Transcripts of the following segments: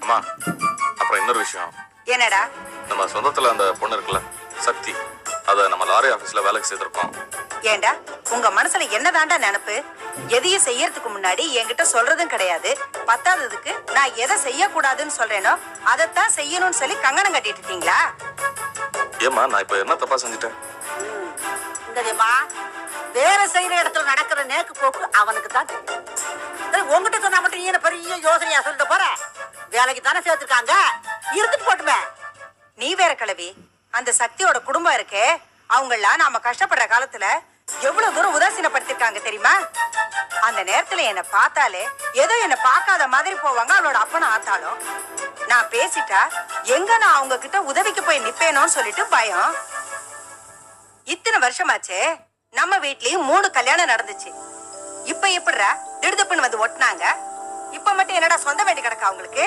அம்மா, அப்புறம் இன்னொரு விஷயம். என்னடா? நம்ம சொந்தத்துல அந்த பொண்ணு இருக்குல்ல, சக்தி, அத நம்ம லாரி ஆபீஸ்ல வேலைக்கு சேர்த்திருக்கோம். ஏண்டா, உங்க மனசுல என்னதாண்டா நினைப்பு? எதையும் செய்யறதுக்கு முன்னாடி என்கிட்ட சொல்றதும் கிடையாது. பத்தாததுக்கு நான் எதை செய்யக்கூடாதுன்னு சொல்றேனோ அதைத்தான் செய்யணும்னு சொல்லி கங்கணம் கட்டிட்டு இருக்கீங்களா? ஏமா, நான் இப்ப என்ன தப்பா செஞ்சுட்டேன்? தெரியுமா, வேலை செய்யற இடத்துல நடக்கிற நேக்கு போக்கு அவனுக்கு தான் தெரியும். உங்ககிட்ட சொன்னா மட்டும் நீ பெரிய யோசனையா சொல்லிட்டு போற? வேலைக்கு தானே சேர்த்துருக்காங்க, இருந்துட்டு போட்டுமே. நீ வேற கிளவி. அந்த சக்தியோட குடும்பம் இருக்கே, அவங்கெல்லாம் நாம கஷ்டப்படுற காலத்துல எவ்வளவு தூரம் உதாசீனப்படுத்திருக்காங்க தெரியுமா? அந்த நேரத்துல என்ன பார்த்தாலே ஏதோ என்ன பார்க்காத மாதிரி போவாங்க அவளோட அப்பனும் ஆத்தாலும். நான் பேசிட்டா எங்க நான் அவங்க கிட்ட உதவிக்கு போய் நிப்பேனோன்னு சொல்லிட்டு பயம். இத்தனை வருஷமாச்சே, நம்ம வீட்லயும் 3 கல்யாணம் நடந்துச்சு. இப்ப எப்படிரா திடுதப்புன்னு வந்து ஒட்டினாங்க? இப்ப மட்டும் என்னடா சொந்த வீடு கிடக்கா அவங்களுக்கு?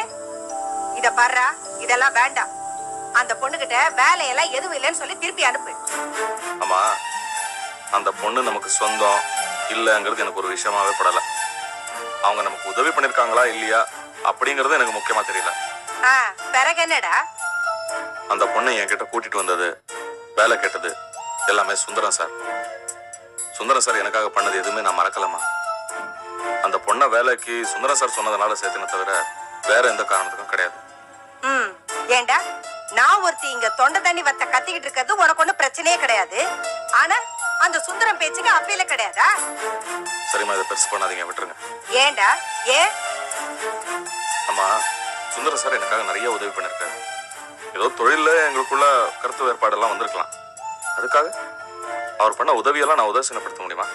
இத பாருடா, இதெல்லாம் வேண்டாம். அந்த பொண்ணுகிட்ட வேலையெல்லாம் எதுவும் இல்லைன்னு சொல்லி திருப்பி அனுப்பு. அம்மா, அந்த பொண்ணு நமக்கு சொந்தம் இல்லங்கிறது எனக்கு ஒரு விஷயமாவே படல. அவங்க நமக்கு உதவி பண்ணிருக்காங்களா இல்லையா அப்படிங்கறது எனக்கு முக்கியமா தெரியல. பிறகு என்னடா? அந்த பொண்ணை என்கிட்ட கூட்டிட்டு வந்தது, வேலை கேட்டது எல்லாமே சுந்தரம் சார். சுந்தரம் சார் எனக்காக பண்ணது எதுவுமே நான் மறக்கலமா. அந்த பொண்ணை வேலைக்கு சுந்தரம் சார் சொன்னதுனால சேர்த்துன தவிர வேற எந்த காரணத்துக்கும் கிடையாது. ஏண்டா, நான் ஒருத்தி இங்க தொண்டை தண்ணி வத்த கத்திக்கிட்டு இருக்கிறது உனக்கு ஒண்ணு பிரச்சனையே கிடையாது. ஆனா அந்த சுந்தரம் பேச்சுக்கு அப்பீல கிடையாதா? சரிம்மா, இதை பெருசு பண்ணாதீங்க, விட்டுருங்க. ஏண்டா? ஏன்? அம்மா, சுந்தரம் சார் எனக்காக நிறைய உதவி பண்ணிருக்காரு. ஏதோ தொழில எங்களுக்குள்ள கருத்து வேறுபாடெல்லாம் வந்திருக்கலாம். அதுக்காக அவர் பண்ண உதவியெல்லாம் நான் உதாசீனப்படுத்த முடியுமா?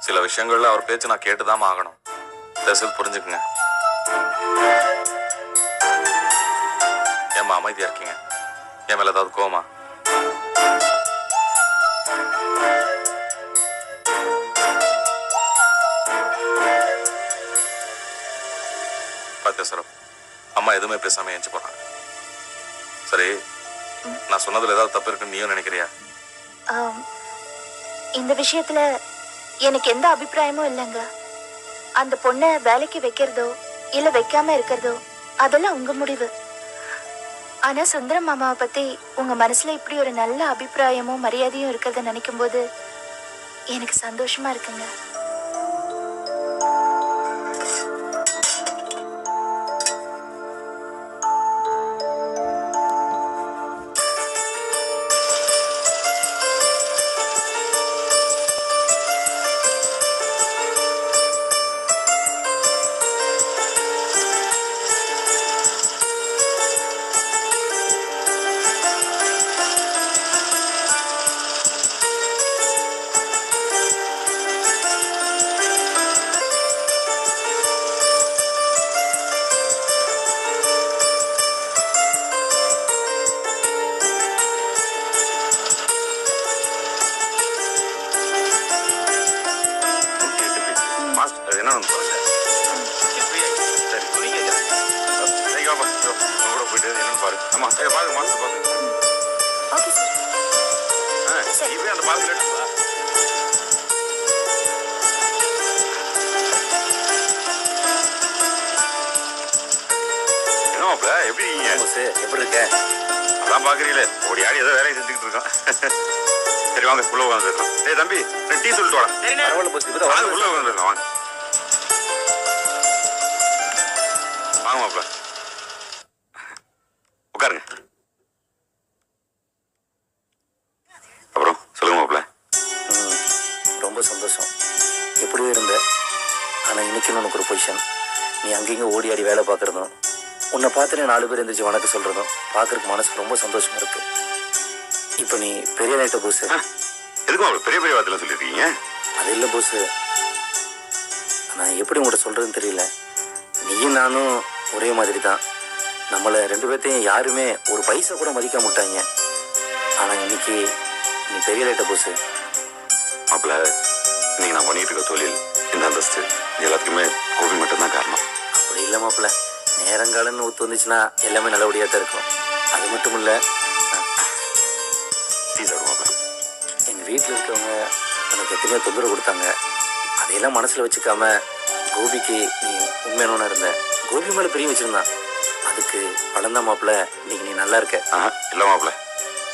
சில விஷயங்கள்ல அவர் பேச்சு நான் கேட்டுதான் ஆகணும். தயவுசெய்து புரிஞ்சுக்குங்க. ஏம்மா அமைதியா இருக்கீங்க? என் மேல ஏதாவது கோவமா? பாத்தியா சார், அம்மா எதுவுமே பேசாம ஏஞ்சி போறாங்க. சரி, நான் சொன்னதுல ஏதாவது தப்பு இருக்குன்னு நீயும் நினைக்கிறியா? இந்த விஷயத்துல எனக்கு எந்த அபிப்பிராயமும் இல்லைங்க. அந்த பொண்ணை வேலைக்கு வைக்கிறதோ இல்ல வைக்காம இருக்கிறதோ அதெல்லாம் உங்க முடிவு. ஆனா சுந்தரம் மாமாவை பத்தி உங்க மனசுல இப்படி ஒரு நல்ல அபிப்பிராயமும் மரியாதையும் இருக்கிறத நினைக்கும் போது எனக்கு சந்தோஷமா இருக்குங்க. எப்படி இருக்க? அதான் பாக்குறீங்களே, ஓடி ஆடி ஏதோ வேலையை செஞ்சுக்கிட்டு இருக்கோம். சரி வாங்க, உள்ள உட்காந்துருக்கோம். ஏய் தம்பி, டீ சொல்லிட்டு வாங்க. உள்ள உட்காந்துருக்கோம், வாங்க வாங்க மாப்பிள்ள, உட்காருங்க. அப்புறம் சொல்லுங்க மாப்பிள்ள. ரொம்ப சந்தோஷம். எப்படியோ இருந்த, ஆனா இன்னைக்கு உனக்கு ஒரு பொசிஷன். நீ அங்கேயும் ஓடி ஆடி வேலை பார்க்கறதும், உன்னை பார்த்துட்டு 4 பேர் எந்திரிச்சு வணக்கம் சொல்றதும் பார்க்கறதுக்கு மனசுக்கு ரொம்ப சந்தோஷமா இருக்கு. இப்ப நீ பெரிய நைட்ட போஸ். எதுக்கும் பெரிய பெரிய வார்த்தைலாம் சொல்லிருக்கீங்க? அது இல்ல போஸ், நான் எப்படி உங்கள்கிட்ட சொல்றதுன்னு தெரியல. நீயும் நானும் ஒரே மாதிரி தான். நம்மளை 2 பேர்த்தையும் யாருமே ஒரு பைசா கூட மதிக்க மாட்டாங்க. ஆனா இன்னைக்கு நீ பெரிய நைட்ட போஸ். மாப்பிள்ள, இன்னைக்கு நான் பண்ணிட்டு இருக்க தொழில், இந்த அந்தஸ்து எல்லாத்துக்குமே கோபி மட்டும்தான் காரணம். அப்படி இல்லை மாப்பிள்ள, நேரங்காலன்னு ஒத்து வந்துச்சுன்னா எல்லாமே நல்லபடியாக தான் இருக்கும். அது மட்டும் இல்லை, எங்கள் வீட்டில் இருக்கவங்க எனக்கு எத்தனையோ தொந்தரவு கொடுத்தாங்க. அதையெல்லாம் மனசில் வச்சுக்காம கோபிக்கு நீ உண்மையான இருந்த. கோபி மேலே பிரியம் வச்சுருந்தான். அதுக்கு வளர்ந்த மாப்பிள்ள இன்னைக்கு நீ நல்லா இருக்க. இல்ல மாப்பிள்ள,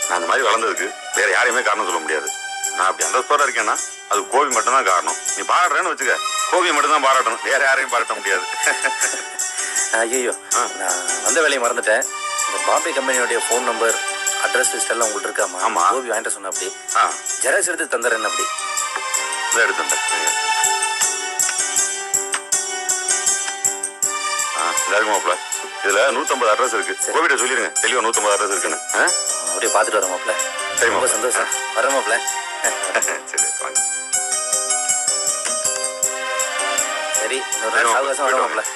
நான் அந்த மாதிரி வளர்ந்ததுக்கு வேற யாரையுமே காரணம் சொல்ல முடியாது. நான் அப்படி அந்தஸ்தோட இருக்கேன்னா அது கோபி மட்டும்தான் காரணம். நீ பாராட்டுறேன்னு வச்சுக்க, கோபியை மட்டும்தான் பாராட்டணும், வேற யாரையும் பாராட்ட முடியாது. ஐயோ, நான் வந்த வேலையை மறந்துட்டேன். இந்த பாம்பே கம்பெனியோடைய ஃபோன் நம்பர், அட்ரஸ் லிஸ்ட் எல்லாம் உங்கள்ட்ட இருக்காமா? ஆமா. கோபி வாங்கிட்டு சொன்ன அப்படி ஜெராக்ஸ் எடுத்து தந்துடுறேன். அப்படி இதை எடுத்து தந்தேன். இதாருக்கு மாப்பிள்ள, இதுல 150 அட்ரஸ் இருக்கு. கோவிட சொல்லிருங்க தெளிவா 150 அட்ரஸ் இருக்குன்னு. அப்படியே பார்த்துட்டு வரேன் மாப்பிள்ள. சரி, ரொம்ப சந்தோஷம். வரேன் மாப்பிள்ள. சரி வாங்க. சரி, இன்னொரு நாள் அவகாசம் வரேன் மாப்பிள்ள.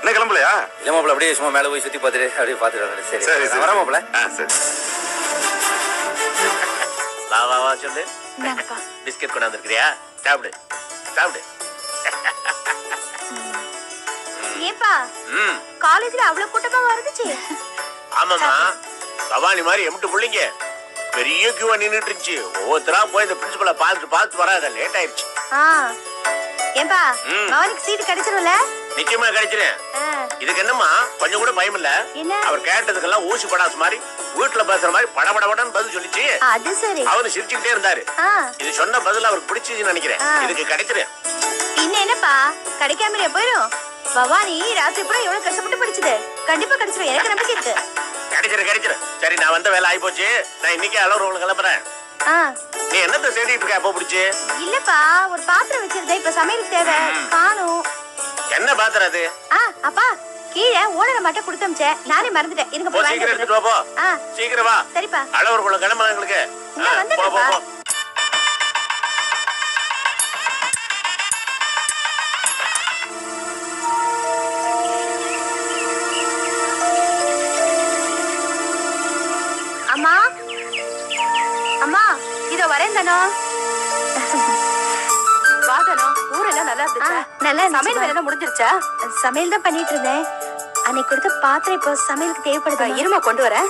என்ன கிளம்பலையா? இல்ல மாப்பிள்ள, அப்படியே சும்மா மேல போய் சுத்தி பார்த்துட்டு அப்படியே பார்த்துட்டு வரேன். சரி சரி வரேன் மாப்பிள்ள. சரி. வா வா வா சொல்லு. பிஸ்கட் கொண்டாந்துருக்கிறியா? சாப்பிடு சாப்பிடு. ஏப்பா காலேஜ்ல அவ்வளவு கூட்டமா வருதுச்சு. ஆமாமா, பவானி மாதிரி எம்பிட்டு பிள்ளைங்க பெரிய கியூவா நின்னுட்டு இருந்துச்சு. ஒவ்வொருத்தரா போய் இந்த பிரின்சிபலை பார்த்து வராத லேட் ஆயிடுச்சு. ஏப்பா பவானிக்கு சீட் கிடைச்சிரும்ல? நிச்சயமா கிடைச்சிரு. இதுக்கு என்னமா கொஞ்சம் கூட பயம் இல்ல? அவர் கேட்டதுக்கெல்லாம் ஊசி படாசு மாதிரி வீட்டுல பேசுற மாதிரி படபடன்னு பதில் சொல்லிச்சு. அது சரி. அவரு சிரிச்சுக்கிட்டே இருந்தாரு. இது சொன்ன பதில் அவருக்கு பிடிச்சின்னு நினைக்கிறேன். இதுக்கு கிடைச்சிரு. இன்னும் என்னப்பா கிடைக்காமலே போயிடும். பவானி ராத்திரி பூரா எவ்வளவு கஷ்டப்பட்டு படிச்சது. கண்டிப்பா கிடைச்சிரும், எனக்கு நம்பிக்கை இருக்கு. கிடைச்சிரு. சரி, நான் வந்த வேலை ஆயி போச்சு. நான் இன்னைக்கு அளவு கிளம்புறேன். நீ என்னத்த தேடிட்டு இருக்க? அப்போ பிடிச்சு இல்லப்பா, ஒரு பாத்திரம் வச்சிருந்தேன், இப்ப சமையலுக்கு தேவை காணும். என்ன பாத்திரம் அது? அப்பா கீழே ஓனரை மட்டும் கொடுத்தமிச்சேன், நானே மறந்துட்டேன். இருங்க போய் சீக்கிரம் எடுத்துட்டு வா. சீக்கிரம் வா. சரிப்பா. அளவு கிளம்புறேன் எங்களுக்கு. போ. அம்மா அம்மா இதோ வரேன் தானோ. வாதனோ, ஊரெல்லாம் நல்லா இருந்துச்சா? நல்லா சமையல் வேலை முடிஞ்சிருச்சா? சமையல் தான் பண்ணிட்டு இருந்தேன். அன்னைக்கு கொடுத்த பாத்திரம் இப்போ சமையலுக்கு தேவைப்படுது. இருமா கொண்டு வரேன்.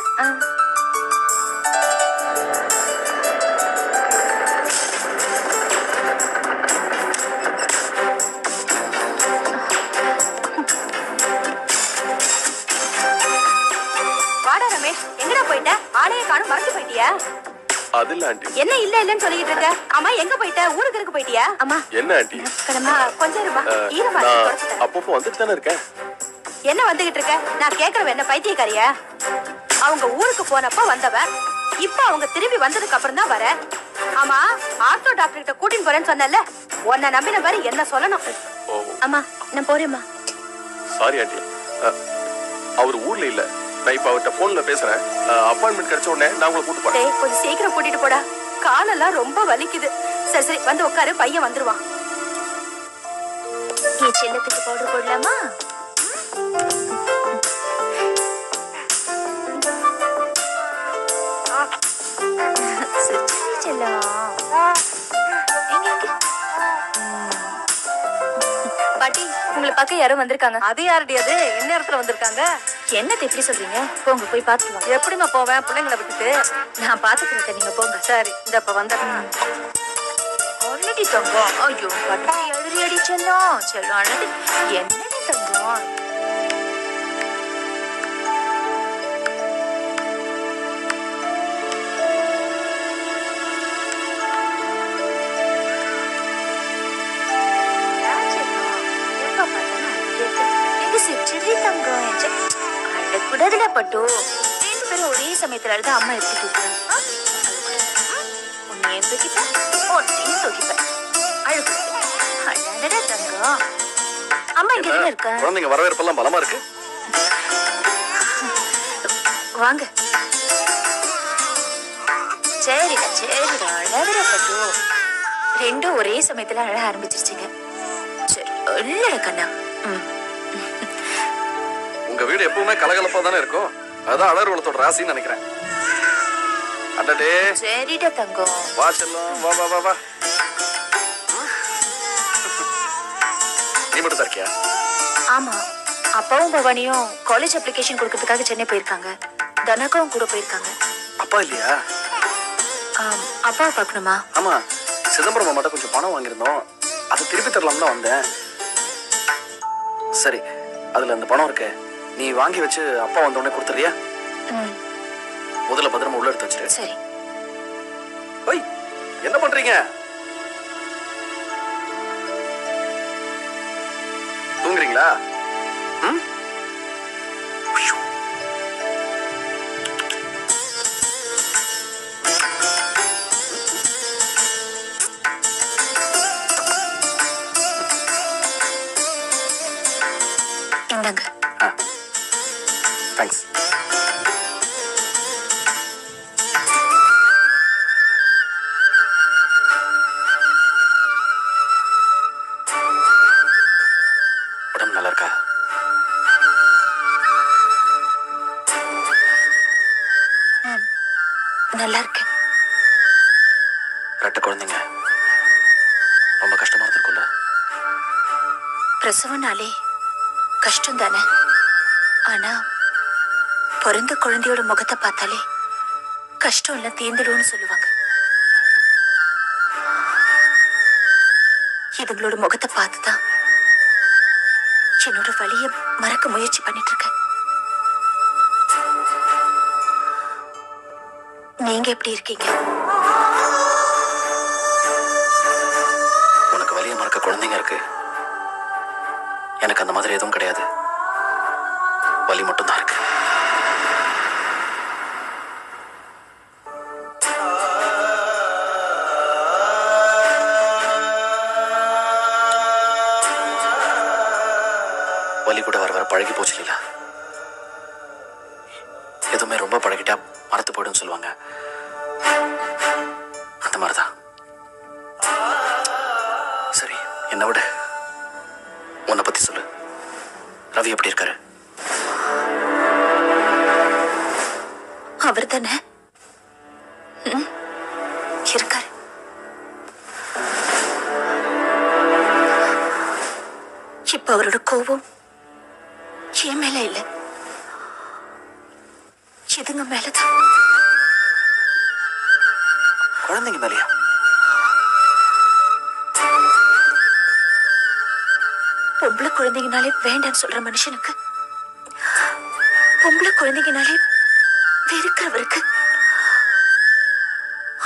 வாடா ரமேஷ், எங்கடா போயிட்ட? ஆளைய காணும், மறந்து போயிட்டியா? அது இல்ல ஆண்டி. என்ன இல்லன்னு சொல்லிட்டு இருக்க? அம்மா எங்க போயிட்ட? ஊருக்கு இருக்கு போயிட்டியா? அம்மா என்ன ஆண்டி? கொஞ்சம் இருமா, ஈரமா நான் அப்பப்போ வந்துட்டு தானே இருக்கேன். என்ன வந்துகிட்டு இருக்க? நான் கேக்குறவ என்ன பைத்தியக்காரியா? அவங்க ஊருக்கு போனப்ப வந்தவன், இப்ப அவங்க திரும்பி வந்ததுக்கு அப்புறம் தான் வர. ஆமா, ஆர்த்தோ டாக்டர் கிட்ட கூட்டிட்டு போறேன்னு சொன்னல, உன்னை நம்பின மாதிரி என்ன சொல்லணும்? அம்மா நான் போறேம்மா. சாரி ஆண்டி, அவர் ஊர்ல இல்ல. நான் இப்ப அவர்கிட்ட போன்ல பேசுறேன். அப்பாயின்மெண்ட் கிடைச்ச உடனே நான் உங்களை கூட்டு போறேன். கொஞ்சம் சீக்கிரம் கூட்டிட்டு போடா, காலெல்லாம் ரொம்ப வலிக்குது. சரி வந்து உட்காரு, பையன் வந்துருவான். என் செல்லத்துக்கு பவுடர் போடலாமா? பாட்டி, உங்களை பார்க்க யாரும் வந்திருக்காங்க. அது யாருடி? அது என்ன இடத்துல வந்திருக்காங்க? என்னத்தை எப்படி சொல்றீங்க? போங்க போய் பாத்துக்கலாம். எப்படிமா போவேன் பிள்ளைங்களை விட்டுட்டு? நான் பாத்துக்கிறேன், நீங்க போங்க. சரி, இந்த இப்ப வந்துடுறேன். ஆல்ரெடி தங்கம். ஐயோ பட்டு எழுதி அடிச்செல்லாம் செல்லம். என்னடி தங்கம்? அழக்கூடாதுல பட்டு. 2 பேரும் ஒரே சமயத்துல அழுது அம்மா எப்படி தூக்குறாங்க? உன்னையும் தூக்கிப்பேன், உன்னையும் தூக்கிப்பேன். அழுக்கூடாது. அழகடா தங்கம். அம்மா இங்க தானே இருக்க? குழந்தைங்க வரவேற்பெல்லாம் பலமா இருக்கு. வாங்க. சரிடா அழகடா பட்டு. ரெண்டும் ஒரே சமயத்துல அழ ஆரம்பிச்சிருச்சுங்க. சரி இல்ல கண்ணா. உங்க வீடு எப்பவுமே கலகலப்பா தானே இருக்கும். அதான் அலர்வலத்தோட ராசின்னு நினைக்கிறேன். அடடே சரிடா தங்கம். வா செல்லம், வா வா வா வா. நீ மட்டும் தான் இருக்கியா? ஆமா, அப்பாவும் பவானியும் காலேஜ் அப்ளிகேஷன் கொடுக்கறதுக்காக சென்னை போயிருக்காங்க. தனகாவும் கூட போயிருக்காங்க. அப்பா இல்லையா? அப்பாவை பார்க்கணுமா? ஆமா, சிதம்பரம் மாமாட்ட கொஞ்சம் பணம் வாங்கியிருந்தோம். அதை திருப்பி தரலாம் தான் வந்தேன். சரி, அதுல அந்த பணம் இருக்கு, நீ வாங்கி வச்சு அப்பா வந்த உடனே கொடுத்துறியா? முதல்ல பத்திரமா உள்ள எடுத்து வச்சிரு. சரி. ஓய், என்ன பண்றீங்க? தூங்குறீங்களா? இந்தாங்க. தேங்க்ஸ். உடம்பு நல்லா இருக்கா? நல்லா இருக்கு. ரெட்டை குழந்தைங்க ரொம்ப கஷ்டமா இருந்திருக்கும்ல? பிரசவனாலே கஷ்டம் தானே. ஆனா பிறந்த குழந்தையோட முகத்தை பார்த்தாலே கஷ்டம் எல்லாம் தீர்ந்துடும்னு சொல்லுவாங்க. இதுங்களோட முகத்தை பார்த்துதான் என்னோட வலிய மறக்க முயற்சி பண்ணிட்டு இருக்கேன். நீங்க எப்படி இருக்கீங்க? உனக்கு வலிய மறக்க குழந்தைங்க இருக்கு. எனக்கு அந்த மாதிரி எதுவும் கிடையாது. வலி மட்டும்தான் இருக்கு. வலி கூட வர வர பழகி போச்சு இல்ல? எதுவுமே ரொம்ப பழகிட்டா மறத்து போயிடும் சொல்லுவாங்க. அந்த மாதிரிதான். சரி, என்ன விட உன்னை பத்தி சொல்லு. ரவி எப்படி இருக்காரு? அவர் தானே இருக்காரு. இப்ப அவரோட கோபம் என் மேல இல்ல, இதுங்க மேலதான். குழந்தைங்க மேலையா? பொம்பளை குழந்தைங்கனாலே வேண்டான்னு சொல்ற மனுஷனுக்கு பொம்பளை குழந்தைங்கனாலே வெறுக்கிறவருக்கு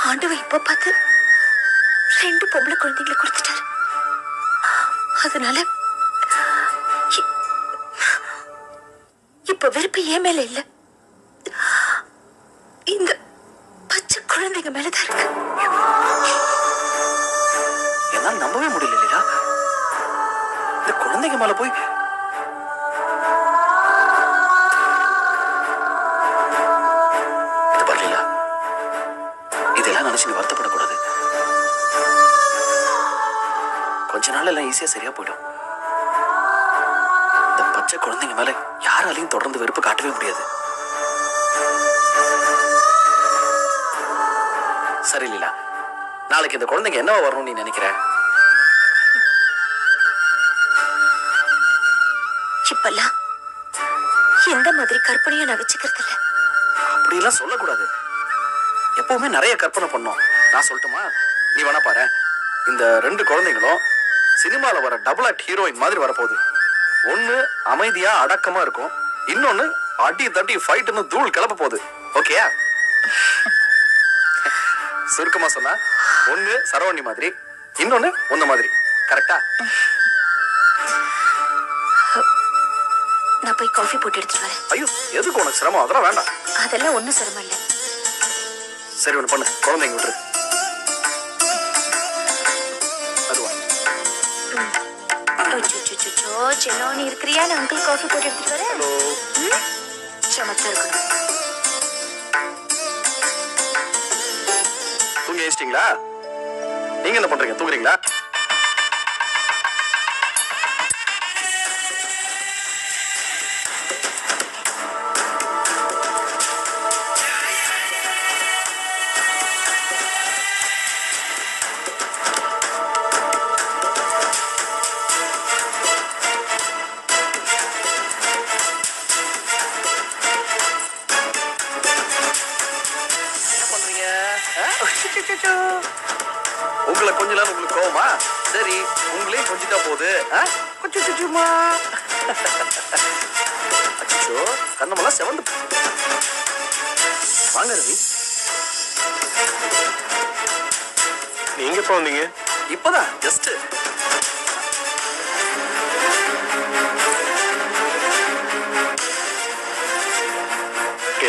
ஆண்டவன் இப்ப பார்த்து 2 பொம்பளை குழந்தைங்களை கொடுத்துட்டாரு. அதனால இப்ப வெறுப்பு ஏன் மேல இல்ல, இந்த பச்சை குழந்தைங்க மேலதான் இருக்கு. என்னால நம்பவே முடியல இல்லையா? இந்த குழந்தைங்க மேல போய் இது பண்ணல. இதெல்லாம் நினைச்சு நீ வருத்தப்படக்கூடாது. கொஞ்ச நாள் எல்லாம் ஈஸியா சரியா போயிடும். இந்த பச்சை குழந்தைங்க மேல யாராலையும் தொடர்ந்து வெறுப்பு காட்டவே முடியாது. சரி லீலா, நாளைக்கு இந்த குழந்தைங்க என்னவா வரணும்னு நீ நினைக்கிற? இப்பெல்லாம் எந்த மாதிரி கற்பனையும் நான் வச்சுக்கிறது இல்ல. அப்படியெல்லாம் சொல்லக்கூடாது. எப்பவுமே நிறைய கற்பனை பண்ணோம். நான் சொல்லட்டுமா? நீ வேணா பாரு, இந்த 2 குழந்தைங்களும் சினிமால வர டபுள் ஆக்ட் ஹீரோயின் மாதிரி வரப்போகுது. ஒண்ணு அமைதியா அடக்கமா இருக்கும், இன்னொன்னு அடி தட்டி ஃபைட்னு தூள் கிளப்ப போகுது. ஓகேயா? சுருக்கமா சொன்னா, ஒண்ணு சரவணி மாதிரி, இன்னொன்னு ஒன்ன மாதிரி. கரெக்டா? நான் போய் காஃபி போட்டு எடுத்துட்டு வரேன். ஐயோ, எதுக்கு உனக்கு சிரமம்? அதெல்லாம் வேண்டாம். அதெல்லாம் ஒண்ணும் சிரமம் இல்ல. சரி, ஒண்ணு பண்ணு, குழந்தைங்க விட்டுரு. அதுவா? செல்லோன்னு இருக்கிறியா? நான் அங்கிள் காஃபி போட்டு எடுத்துட்டு வரேன். ஹலோ. சமத்தா இருக்கணும். தூங்கி எழுச்சிட்டீங்களா? நீங்க என்ன பண்றீங்க? தூங்குறீங்களா? உங்களை கொஞ்சலாம் உங்களுக்கு கோவமா? சரி, உங்களையும் கொஞ்சிட்டா போகுது. கொஞ்சமா அச்சோ, கண்ணமெல்லாம் செவந்து. வாங்க ரவி. நீங்க எப்ப வந்தீங்க? இப்பதான் ஜஸ்ட்.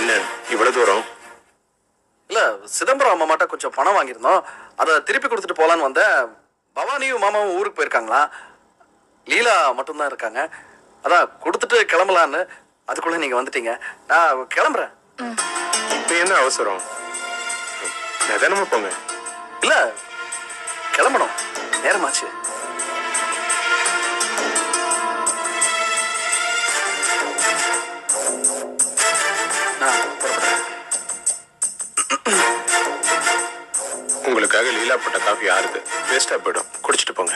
என்ன இவ்வளவு தூரம்? இல்ல, சிதம்பரம் அம்மாட்ட கொஞ்சம் பணம் வாங்கியிருந்தோம், அதை திருப்பி கொடுத்துட்டு போலான்னு வந்தேன். பவானியும் மாமாவும் ஊருக்கு போயிருக்காங்களா, லீலா மட்டும்தான் இருக்காங்க. அதான் கொடுத்துட்டு கிளம்பலான்னு. அதுக்குள்ள நீங்க வந்துட்டீங்க. நான் கிளம்புறேன். இப்ப என்ன அவசரம்? நிதானமா போங்க. இல்ல, கிளம்பணும், நேரமாச்சு. நான் புறப்படுறேன். உங்களுக்காக லீலா போட்ட காஃபி ஆறுது, வேஸ்டா போயிடும், குடிச்சிட்டு போங்க.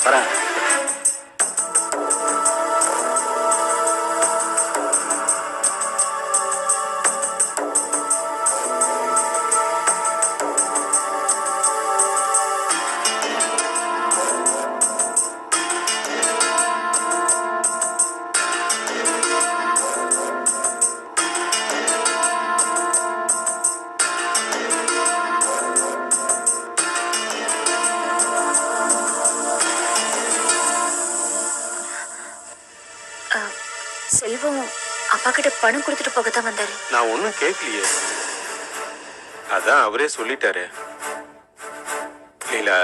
வரேன். செல்வம் அப்பா கிட்ட பணம் கொடுத்துட்டு போகத்தான் வந்தாரு. நான் ஒன்னும் கேட்கலையே, அதான் அவரே சொல்லிட்டாரு. லீலா,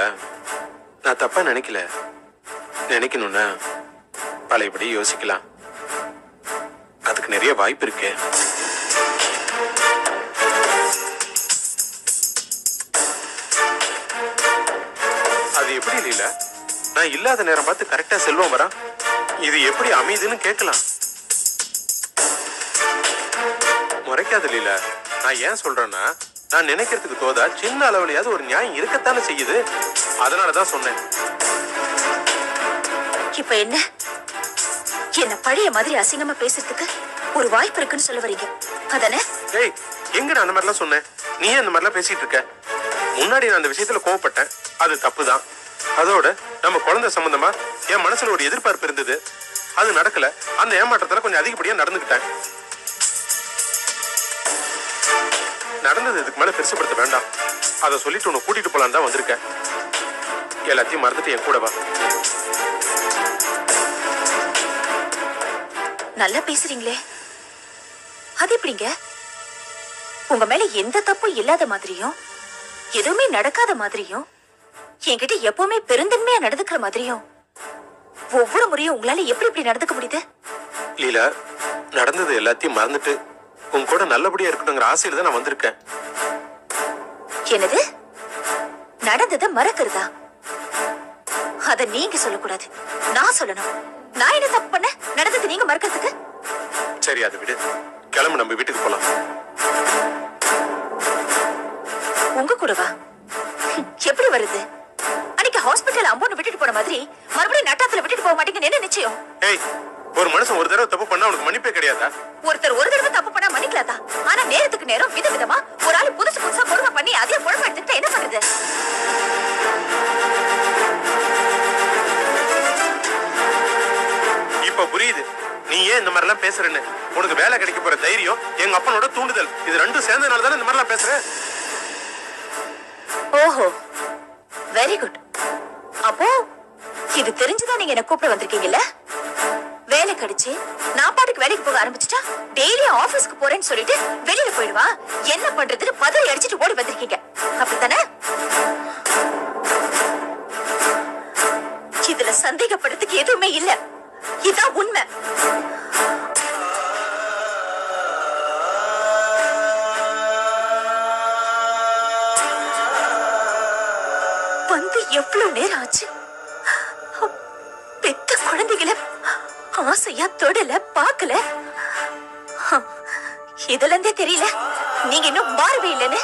நான் தப்பா நினைக்கல. நினைக்கணும்னா பழையபடி யோசிக்கலாம். அதுக்கு நிறைய வாய்ப்பு இருக்கு. அது எப்படி லீலா? நான் இல்லாத நேரம் பார்த்து கரெக்டா செல்வம் வரான். இது எப்படி அமைதுன்னு கேட்கலாம். முறைக்காது லீலா. நான் ஏன் சொல்றேன்னா, நான் நினைக்கிறதுக்கு தோதா சின்ன அளவுலயாவது ஒரு நியாயம் இருக்கத்தானே செய்யுது. அதனாலதான் சொன்னேன். இப்ப என்ன பழைய மாதிரி அசிங்கமா பேசுறதுக்கு ஒரு வாய்ப்பு இருக்குன்னு சொல்ல வரீங்க அதானே? ஏய், எங்க நான் அந்த மாதிரிலாம் சொன்னேன்? நீ ஏன் அந்த மாதிரிலாம் பேசிட்டு இருக்க? முன்னாடி நான் அந்த விஷயத்துல கோவப்பட்டேன், அது தப்புதான். அதோட நம்ம குழந்தை சம்பந்தமா என் மனசுல ஒரு எதிர்பார்ப்பு இருந்தது, அது நடக்கல. அந்த ஏமாற்றத்துல கொஞ்சம் அதிகப்படியா நடந்துக்கிட்டேன். நடந்தது இதுக்கு மேல பெருசுப்படுத்த வேண்டாம். அதை சொல்லிட்டு உன்னை கூட்டிட்டு போலான்னு தான் வந்திருக்கேன். எல்லாத்தையும் மறந்துட்டு என் கூட வா. நல்லா பேசுறீங்களே, அது எப்படிங்க? உங்க மேல எந்த தப்பும் இல்லாத மாதிரியும் எதுவுமே நடக்காத மாதிரியும் என்கிட்ட எப்பவுமே பெருந்தன்மையா நடந்துக்கிற மாதிரியும் ஒவ்வொரு முறையும் உங்களால எப்படி இப்படி நடந்துக்க முடியுது? லீலா, நடந்தது எல்லாத்தையும் மறந்துட்டு உன் கூட நல்லபடியா இருக்கணுங்கிற ஆசையில தான் நான் வந்திருக்கேன். என்னது? நடந்ததை மறக்கிறதா? அத நீங்க சொல்லக்கூடாது, நான் சொல்லணும். நான் என்ன தப்பு பண்ண நடந்தது நீங்க மறக்கிறதுக்கு? சரி, அதை விடு. கிளம்பு, நம்ம வீட்டுக்கு போலாம். உங்க கூடவா? எப்படி வருது? அன்னைக்கு ஹாஸ்பிட்டல் அம்போன்னு விட்டுட்டு போன மாதிரி மறுபடியும் நட்டாத்துல விட்டுட்டு போக மாட்டீங்கன்னு என்ன நிச்சயம்? ஏய், ஒரு மனுஷன் ஒரு தடவை தப்பு பண்ணா உனக்கு மன்னிப்பே கிடையாதா? ஒருத்தர் ஒரு தடவை தப்பு பண்ணா மன்னிக்கலாதா? ஆனா நேரத்துக்கு நேரம் விதவிதமா ஒரு ஆளு புதுசு புதுசா கொடுமை பண்ணி அதே குழப்பம் எடுத்துக்கிட்டு என்ன பண்றது? இப்ப புரியுது நீ ஏன் இந்த மாதிரி எல்லாம் பேசுறேன்னு. உனக்கு வேலை கிடைக்க போற தைரியம், எங்க அப்பனோட தூண்டுதல், இது ரெண்டும் சேர்ந்ததுனால தானே இந்த மாதிரி எல்லாம் பேசுறேன். ஓஹோ, வெரி குட். அப்போ இது தெரிஞ்சுதான் நீங்க என்ன கூப்பிட வந்திருக்கீங்கல்ல? வேலை கிடைச்சு நான் பாட்டுக்கு வேலைக்கு போக ஆரம்பிச்சுட்டா டெய்லி ஆபீஸ்க்கு போறேன்னு சொல்லிட்டு வெளியில போயிடுவா. என்ன பண்றதுன்னு பதறி அடிச்சுட்டு ஓடி வந்திருக்கீங்க, அப்படித்தானே? இதுல சந்தேகப்படுறதுக்கு எதுவுமே இல்ல, இதான் உண்மை. வந்து எவ்வளவு நேரம் ஆச்சு? பெத்த குழந்தைகளை ஆசையா தொடல பாக்கல. இதுல இருந்தே தெரியல நீங்க இன்னும் மாறவே இல்லைன்னு.